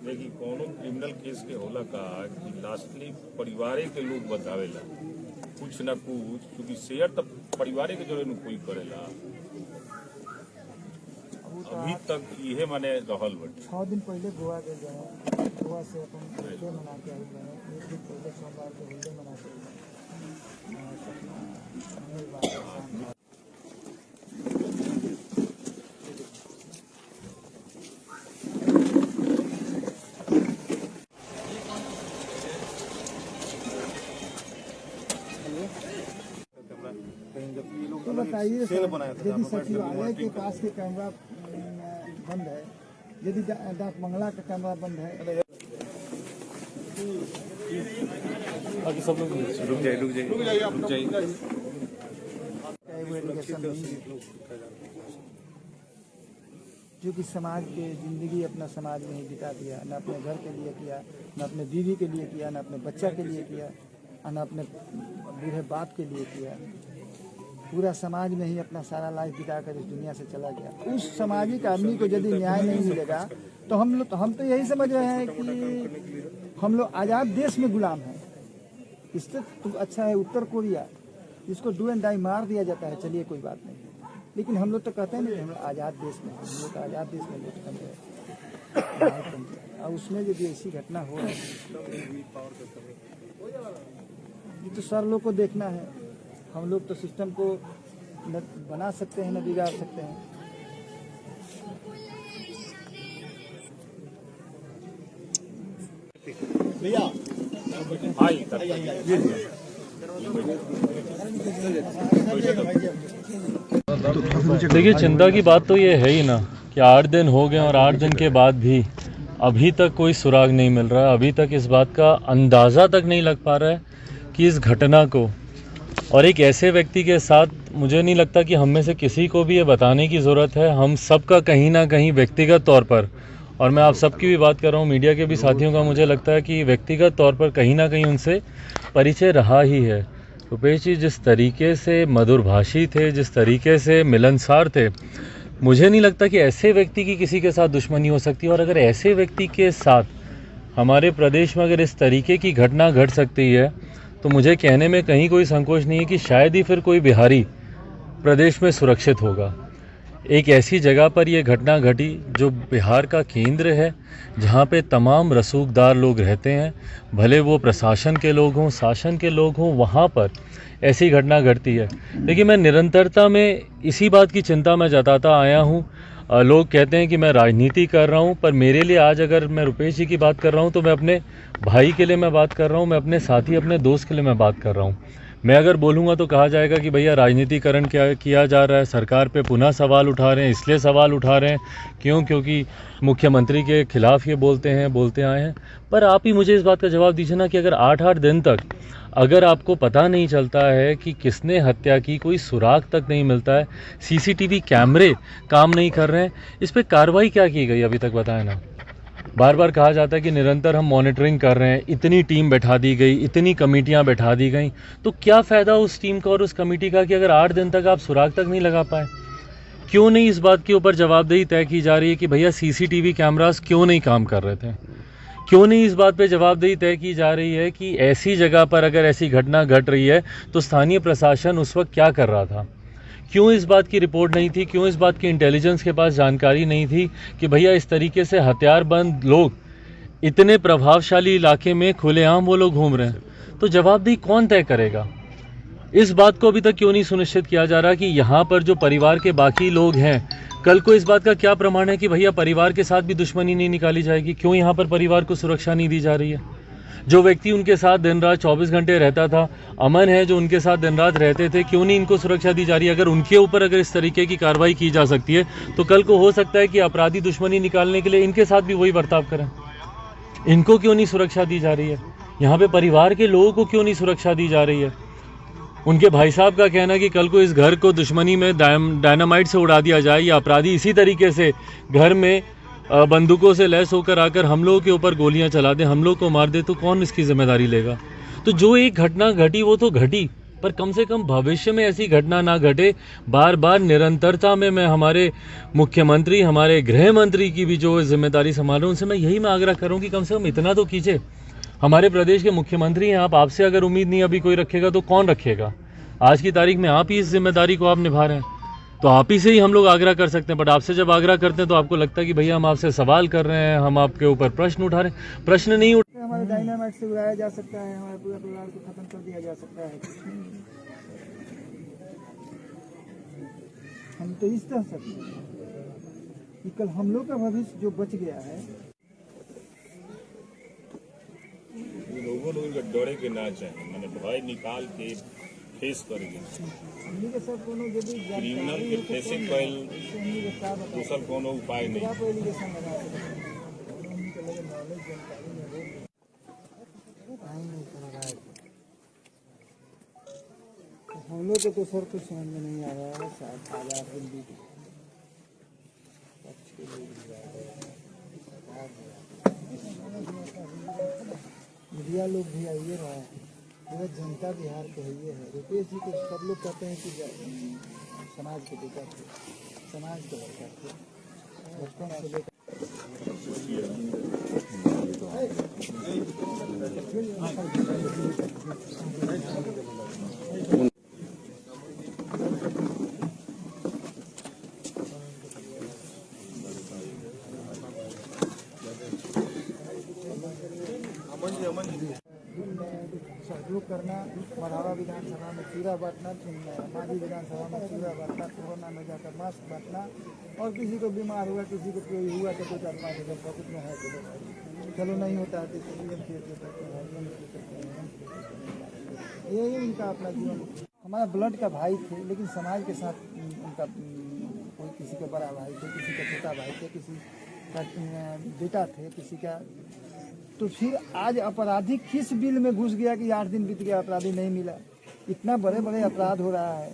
देखिए कौनो criminal case के होला का कि लास्टली परिवारे के लोग बतावेला कुछ न कुछ, क्योंकि शेयर तो परिवारे के जरूर कोई करेला। अभी तक ये माने रहल बट 6 दिन पहले गोवा गए हैं, गोवा से अपन होलिडे मना के आए हैं। 1 दिन पहले सोमवार को होलिडे मना के तो बताइए यदि सचिवालय के पास के कैमरा बंद है, यदि डाक बंगला का कैमरा बंद है, बाकी सब लोग रुक जाइए जो कि समाज के जिंदगी अपना समाज में ही बिता दिया, न अपने घर के लिए किया, न अपने बीवी के लिए किया, न अपने बच्चा के लिए किया, न अपने बूढ़े बाप के लिए किया। पूरा समाज में ही अपना सारा लाइफ बिताकर इस दुनिया से चला गया। उस सामाजिक आदमी को यदि न्याय नहीं मिलेगा तो हम तो यही समझ रहे हैं कि हम लोग आज़ाद देश में गुलाम हैं। इससे तो अच्छा है उत्तर कोरिया, जिसको डू एंड डाई मार दिया जाता है, चलिए कोई बात नहीं, लेकिन हम लोग तो कहते हैं नहीं हम लोग आज़ाद देश में, हम लोग आज़ाद देश में लोग हैं। और उसमें यदि ऐसी घटना हो रही ये तो सर लोग को देखना है। हम लोग तो सिस्टम को न बना सकते हैं न बिगाड़ सकते हैं। भैया देखिए, चिंता की बात तो ये है ही ना कि 8 दिन हो गए और 8 दिन के बाद भी अभी तक कोई सुराग नहीं मिल रहा है। अभी तक इस बात का अंदाज़ा तक नहीं लग पा रहा है कि इस घटना को, और एक ऐसे व्यक्ति के साथ मुझे नहीं लगता कि हम में से किसी को भी ये बताने की ज़रूरत है। हम सबका कहीं ना कहीं व्यक्तिगत तौर पर, और मैं आप सबकी भी बात कर रहा हूँ, मीडिया के भी साथियों का, मुझे लगता है कि व्यक्तिगत तौर पर कहीं ना कहीं उनसे परिचय रहा ही है। रुपेश जी जिस तरीके से मधुरभाषी थे, जिस तरीके से मिलनसार थे, मुझे नहीं लगता कि ऐसे व्यक्ति की किसी के साथ दुश्मनी हो सकती है। और अगर ऐसे व्यक्ति के साथ हमारे प्रदेश में अगर इस तरीके की घटना घट सकती है तो मुझे कहने में कहीं कोई संकोच नहीं है कि शायद ही फिर कोई बिहारी प्रदेश में सुरक्षित होगा। एक ऐसी जगह पर यह घटना घटी जो बिहार का केंद्र है, जहाँ पे तमाम रसूखदार लोग रहते हैं, भले वो प्रशासन के लोग हों, शासन के लोग हों, वहाँ पर ऐसी घटना घटती है। देखिए, मैं निरंतरता में इसी बात की चिंता मैं जताता आया हूँ। लोग कहते हैं कि मैं राजनीति कर रहा हूँ, पर मेरे लिए आज अगर मैं रुपेश जी की बात कर रहा हूँ तो मैं अपने भाई के लिए मैं बात कर रहा हूँ, मैं अपने साथी, अपने दोस्त के लिए मैं बात कर रहा हूँ। मैं अगर बोलूँगा तो कहा जाएगा कि भैया राजनीतिकरण किया जा रहा है, सरकार पे पुनः सवाल उठा रहे हैं। इसलिए सवाल उठा रहे हैं क्योंकि मुख्यमंत्री के खिलाफ ये बोलते आए हैं। पर आप ही मुझे इस बात का जवाब दीजिए ना कि अगर 8-8 दिन तक अगर आपको पता नहीं चलता है कि किसने हत्या की, कोई सुराग तक नहीं मिलता है, सीसीटीवी कैमरे काम नहीं कर रहे हैं, इस पर कार्रवाई क्या की गई अभी तक बताएं ना। बार बार कहा जाता है कि निरंतर हम मॉनिटरिंग कर रहे हैं, इतनी टीम बैठा दी गई, इतनी कमेटियां बैठा दी गई, तो क्या फ़ायदा उस टीम का और उस कमेटी का कि अगर 8 दिन तक आप सुराग तक नहीं लगा पाए। क्यों नहीं इस बात के ऊपर जवाबदेही तय की जा रही है कि भैया सीसीटीवी कैमरास क्यों नहीं काम कर रहे थे। क्यों नहीं इस बात पे जवाबदेही तय की जा रही है कि ऐसी जगह पर अगर ऐसी घटना घट रही है तो स्थानीय प्रशासन उस वक्त क्या कर रहा था। क्यों इस बात की रिपोर्ट नहीं थी, क्यों इस बात की इंटेलिजेंस के पास जानकारी नहीं थी कि भैया इस तरीके से हथियारबंद लोग इतने प्रभावशाली इलाके में खुलेआम वो लोग घूम रहे हैं। तो जवाबदेही कौन तय करेगा। इस बात को अभी तक क्यों नहीं सुनिश्चित किया जा रहा कि यहाँ पर जो परिवार के बाकी लोग हैं, कल को इस बात का क्या प्रमाण है कि भैया परिवार के साथ भी दुश्मनी नहीं निकाली जाएगी। क्यों यहाँ पर परिवार को सुरक्षा नहीं दी जा रही है। जो व्यक्ति उनके साथ दिन रात 24 घंटे रहता था, अमन है जो उनके साथ दिन रात रहते थे, क्यों नहीं इनको सुरक्षा दी जा रही है। अगर उनके ऊपर अगर इस तरीके की कार्रवाई की जा सकती है तो कल को हो सकता है कि अपराधी दुश्मनी निकालने के लिए इनके साथ भी वही बर्ताव करें। इनको क्यों नहीं सुरक्षा दी जा रही है? यहाँ पे परिवार के लोगों को क्यों नहीं सुरक्षा दी जा रही है? उनके भाई साहब का कहना है कि कल को इस घर को दुश्मनी में डायनामाइट से उड़ा दिया जाए, या अपराधी इसी तरीके से घर में बंदूकों से लैस होकर आकर हम लोगों के ऊपर गोलियां चला दे, हम लोग को मार दे, तो कौन इसकी जिम्मेदारी लेगा? तो जो एक घटना घटी वो तो घटी, पर कम से कम भविष्य में ऐसी घटना ना घटे। बार बार निरंतरता में मैं हमारे मुख्यमंत्री, हमारे गृह मंत्री की भी जो जिम्मेदारी संभाल रहे हैं, उनसे मैं यही मैं आग्रह करूँ कि कम से कम इतना तो कीजिए। हमारे प्रदेश के मुख्यमंत्री हैं आप, आपसे अगर उम्मीद नहीं अभी कोई रखेगा तो कौन रखेगा? आज की तारीख में आप ही इस जिम्मेदारी को आप निभा रहे हैं, तो आप ही से ही हम लोग आग्रह कर सकते हैं। बट आपसे जब आग्रह करते हैं तो आपको लगता है कि भैया हम आपसे सवाल कर रहे हैं, हम आपके ऊपर प्रश्न उठा रहे हैं। प्रश्न नहीं उठ, हमारे डायनामाइट से उड़ाया जा सकता है, हमारे पूरे परिवार को खत्म कर दिया जा सकता है। हम तो इस तरह सकते हैं कि कल हम लोग का भविष्य जो बच गया है, लोगों लोग डरे के ना चाहे, मैंने भय निकाल के फेस करेंगे। हमनी के सब कोनो यदि क्रिमिनल के फेसिंग कैल दूसर कोनो उपाय नहीं। एलिगेशन लगा सकते हैं। हमनी के लगे नॉलेज जानकारी में रोक टाइम नहीं कर रहा है। हम लोग को तो सर कुछ समझ में नहीं आ रहा है। शायद आजाद हिंदी मीडिया लोग भी आइए रहा है, पूरा जनता बिहार के है। रुपेश जी को सब लोग कहते हैं कि समाज के बेटा थे, समाज के लड़का थे, बचपन से लेकर सहयोग करना, मढ़ावा विधानसभा में चूरा बांटना, मांझी विधानसभा में चूरा बांटना, कोरोना में जाकर मास्क बांटना, और किसी को बीमार हुआ, किसी को कोई हुआ तो कोई 4-5 हज़ार पॉकेट में है तो चलो नहीं होता है तो यही उनका अपना जीवन। हमारा ब्लड का भाई थे, लेकिन समाज के साथ उनका कोई किसी का बड़ा भाई थे, किसी का छोटा भाई थे, किसी का बेटा थे, किसी का। तो फिर आज अपराधी किस बिल में घुस गया कि 8 दिन बीत गया अपराधी नहीं मिला? इतना बड़े बड़े अपराध हो रहा है।